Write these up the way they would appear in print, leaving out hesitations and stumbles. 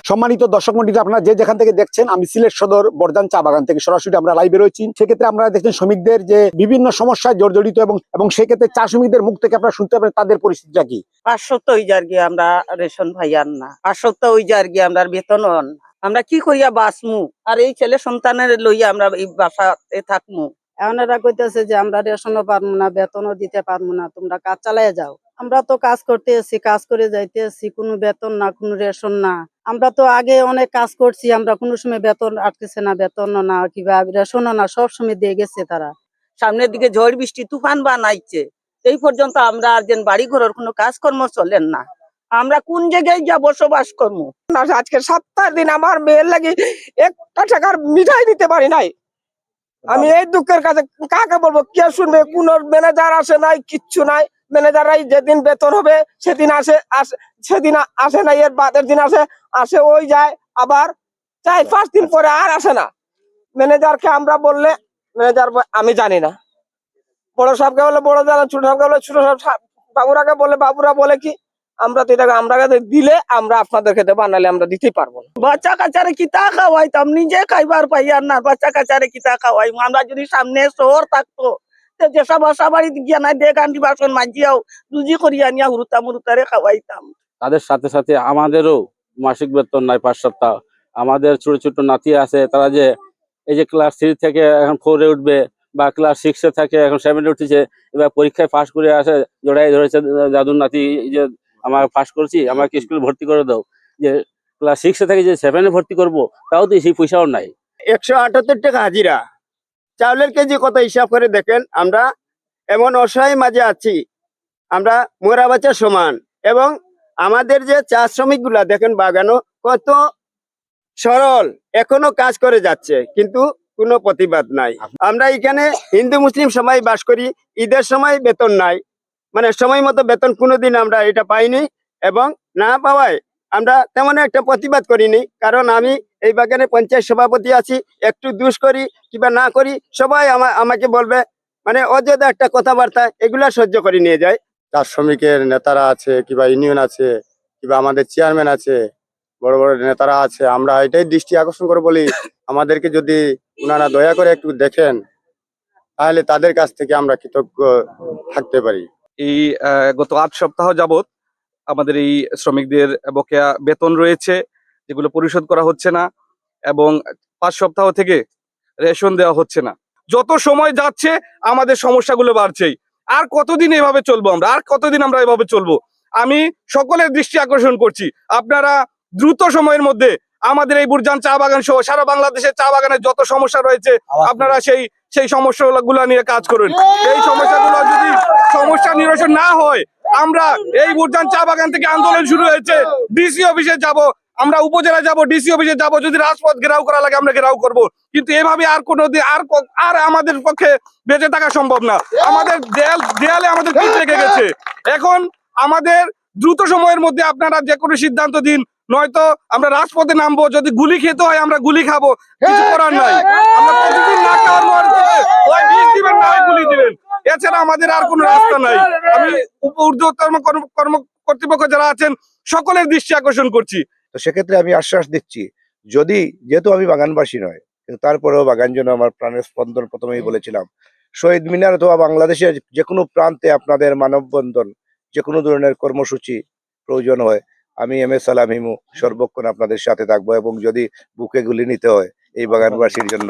সম্মানিত দর্শক মন্ডলী, আপনারা যে যেখান থেকে দেখছেন, আমি সিলেট সদর বর্দান চা বাগান থেকে সরাসরি আমরা লাইভে রয়েছি। সেক্ষেত্রে আপনারা দেখছেন শ্রমিকদের যে বিভিন্ন সমস্যায় জর্জরিত এবং সেক্ষেত্রে চা শ্রমিকদের মুখ থেকে আপনারা শুনতে পারেন তাদের পরিস্থিতিটা কি। 500 ওই যার গিয়ে আমরা রেশন ভাইয়ার না, 500 ওই যার গিয়ে আমরা বেতন না, আমরা কি করিয়া বাঁচমু আর এই ছেলে সন্তানের লইয়া আমরা এই বাসাতে থাকমু। এখন এরা কইতেছে যে আমরা রেশনও পারবো না, বেতনও দিতে পারবো না, তোমরা কাজ চালায় যাও। আমরা তো কাজ করতে এসেছি, কাজ করে যাইতে এসেছি, কোনো বেতন না, কোনো রেশন না। আমরা তো আগে অনেক কাজ করছি, আমরা কোনো সময় বেতন আটকেছে না, বেতনও না কিংবা রেশনও না, সব সময় দিয়ে গেছে তারা। সামনের দিকে ঝড় বৃষ্টি তুফান বানাইছে, এই পর্যন্ত আমরা আর যেন বাড়ি ঘরের কোনো কাজকর্ম চলেন না। আমরা কোন জায়গায় যা বসবাস করবো? আজকে 7 দিন আমার মেয়ের লাগি 1 টাকার মিঠাই দিতে পারি নাই। আমি এই দুঃখের কাছে কাকে বলবো, কে শুনবে? কোন ম্যানেজার আসে নাই, কিচ্ছু নাই। ম্যানেজাররাই যেদিন বেতন হবে সেদিন সেদিন আসে না, এর বাদের দিন আসে ওই যায়, আবার 4-5 দিন পরে আর আসে না। ম্যানেজারকে আমরা বললে ম্যানেজার আমি জানি না, বড় সাহেবকে বলে বড় জানা, ছোট সাহেবকে বলে ছোট সাহেব, বাবুরাকে বলে বাবুরা বলে কি আমরা তো এটাকে আমরা দিলে আমরা আপনাদেরকে দেবো, নাহলে আমরা দিতেই পারবো না। বাচ্চা কাচারে কিতা খাওয়াইতাম, নিজে খাইবার পাই আর না বাচ্চা কাচারে কিতা খাওয়াই। আমরা যদি সামনে শহর থাকতো, যেসব বাসা বাড়ি গিয়া নাই দেখ আন্টি বাসন মাজিয়াও রুজি করিয়া নিয়া হুরুতা মুরুতারে খাওয়াইতাম। তাদের সাথে সাথে আমাদেরও মাসিক বেতন নাই 5 সপ্তাহ। আমাদের ছোট ছোট নাতি আছে, তারা যে এই যে ক্লাস 3 থেকে এখন 4-এ উঠবে বা ক্লাস 6-এ থাকে এখন 7-এ উঠেছে, এবার পরীক্ষায় পাস করে আসে, জড়াই ধরেছে দাদুর নাতি যে আমার পাস করছি, আমাকে স্কুলে ভর্তি করে দাও। যে ক্লাস 6-এ থেকে যে 7-এ ভর্তি করবো, তাও তো সেই পয়সাও নাই। 178 টাকা হাজিরা, চাউলের কেজি কত হিসাব করে দেখেন। আমরা এমন অসহায় মাঝে আছি, আমরা মোরা বাচ্চার সমান। এবং আমাদের যে চা শ্রমিক গুলা দেখেন বাগানো কত সরল, এখনো কাজ করে যাচ্ছে, কিন্তু কোনো প্রতিবাদ নাই। আমরা এখানে হিন্দু মুসলিম সবাই বাস করি, ঈদের সময় বেতন নাই, মানে সময় মতো বেতন কোনোদিন আমরা এটা পাইনি, এবং না পাওয়ায় আমরা তেমন একটা প্রতিবাদ করিনি। কারণ আমি এই বাগানে পঞ্চায়েত সভাপতি আছি, একটু দুষ করি কিংবা না করি সবাই আমাকে বলবে, মানে অযথা একটা কথাবার্তা, এগুলা সহ্য করে নিয়ে যায়। চা শ্রমিকের নেতারা আছে কিংবা ইউনিয়ন আছে কিংবা আমাদের চেয়ারম্যান আছে, বড় বড় নেতারা আছে, আমরা এটাই দৃষ্টি আকর্ষণ করে বলি আমাদেরকে যদি ওনারা দয়া করে একটু দেখেন, তাহলে তাদের কাছ থেকে আমরা কৃতজ্ঞ থাকতে পারি। এই গত 8 সপ্তাহ যাবত আমাদের এই শ্রমিকদের বকেয়া বেতন রয়েছে, যেগুলো পরিশোধ করা হচ্ছে না, এবং 5 সপ্তাহ থেকে রেশন দেওয়া হচ্ছে না। যত সময় যাচ্ছে আমাদের সমস্যাগুলো বাড়ছেই। আর কতদিন এভাবে চলবো আমরা এভাবে চলবো? আমি সকলের দৃষ্টি আকর্ষণ করছি, আপনারা দ্রুত সময়ের মধ্যে আমাদের এই বুরজান চা বাগান সহ সারা বাংলাদেশের চা বাগানের যত সমস্যা রয়েছে, আপনারা সেই সমস্যাগুলো নিয়ে কাজ করুন। এই সমস্যাগুলো যদি সমস্যা নিরসন না হয়, আমরা এই বুরজান চা বাগান থেকে আন্দোলন শুরু হয়েছে, ডিসি অফিসে যাব, আমরা উপজেলা যাব, ডিসি অফিসে যাব, যদি রাজপথ ঘেরাও করা লাগে আমরা ঘেরাও করব। কিন্তু এভাবে আর কোনোদিন আর আমাদের পক্ষে বেঁচে থাকা সম্ভব না। আমাদের দেয়ালে আমাদের পিঠ লেগে গেছে। এখন আমাদের দ্রুত সময়ের মধ্যে আপনারা যে কোনো সিদ্ধান্ত দিন, নয়তো আমরা রাজপথে নামবো। যদি গুলি খেতে হয় আমরা গুলি খাবো, কিছু করার নাই। আমরা প্রতিদিন না খাওয়ার ওই বিষ দিবেন না, গুলি দিবেন, এছাড়া আমাদের আর কোনো রাস্তা নাই। আমি ঊর্ধ্বতন কর্তৃপক্ষ যারা আছেন সকলের দৃষ্টি আকর্ষণ করছি। তো সেক্ষেত্রে আমি আশ্বাস দিচ্ছি, যেহেতু আমি বাগানবাসী নয়, কিন্তু তারপরেও বাগান জন্য আমার প্রাণের স্পন্দন। প্রথমেই বলেছিলাম, শহীদ মিনার অথবা বাংলাদেশের যে কোনো প্রান্তে আপনাদের মানববন্ধন, যে কোনো ধরনের কর্মসূচি প্রয়োজন হয়, আমি এম এ সালাম হিমু সর্বক্ষণ আপনাদের সাথে থাকবো, এবং যদি বুকে গুলি নিতে হয় এই বাগানবাসীর জন্য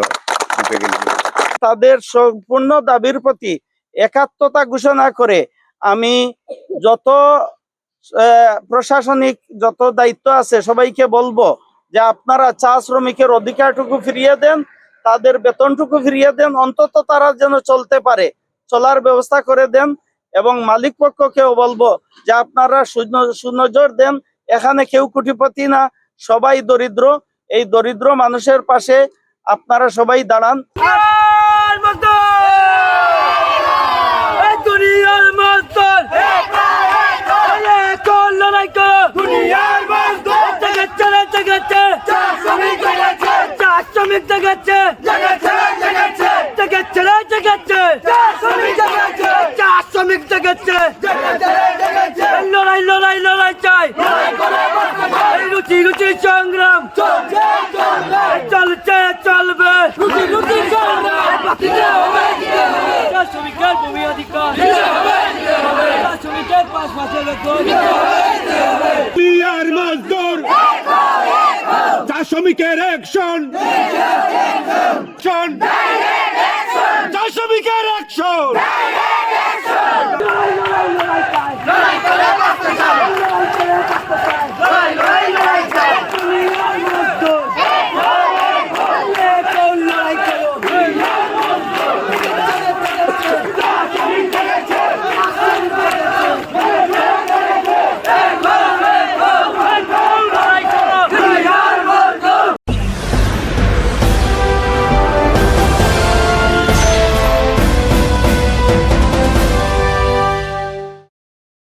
বুকে গুলি নিতে। তাদের সম্পূর্ণ দাবির প্রতি একাত্মতা ঘোষণা করে আমি যত প্রশাসনিক যত দায়িত্ব আছে সবাইকে বলবো যে আপনারা চা শ্রমিকের অধিকারটুকু ফিরিয়ে দেন, তাদের বেতনটুকু ফিরিয়ে দেন, অন্তত তারা যেন চলতে পারে, চলার ব্যবস্থা করে দেন। এবং মালিক পক্ষকেও বলবো যে আপনারা সুনজর দেন, এখানে কেউ কোটিপতি না, সবাই দরিদ্র। এই দরিদ্র মানুষের পাশে আপনারা সবাই দাঁড়ান। শ্রমিক জগৎ চাই লড়াই লড়াই চাই এই রুচি রুচি সংগ্রাম চলছে চলবে চা শ্রমিকের ভূমি অধিকার চা শ্রমিকের 5 মাসের বেতন ক্লিয়ার মজদুর চা শ্রমিকের অ্যাকশন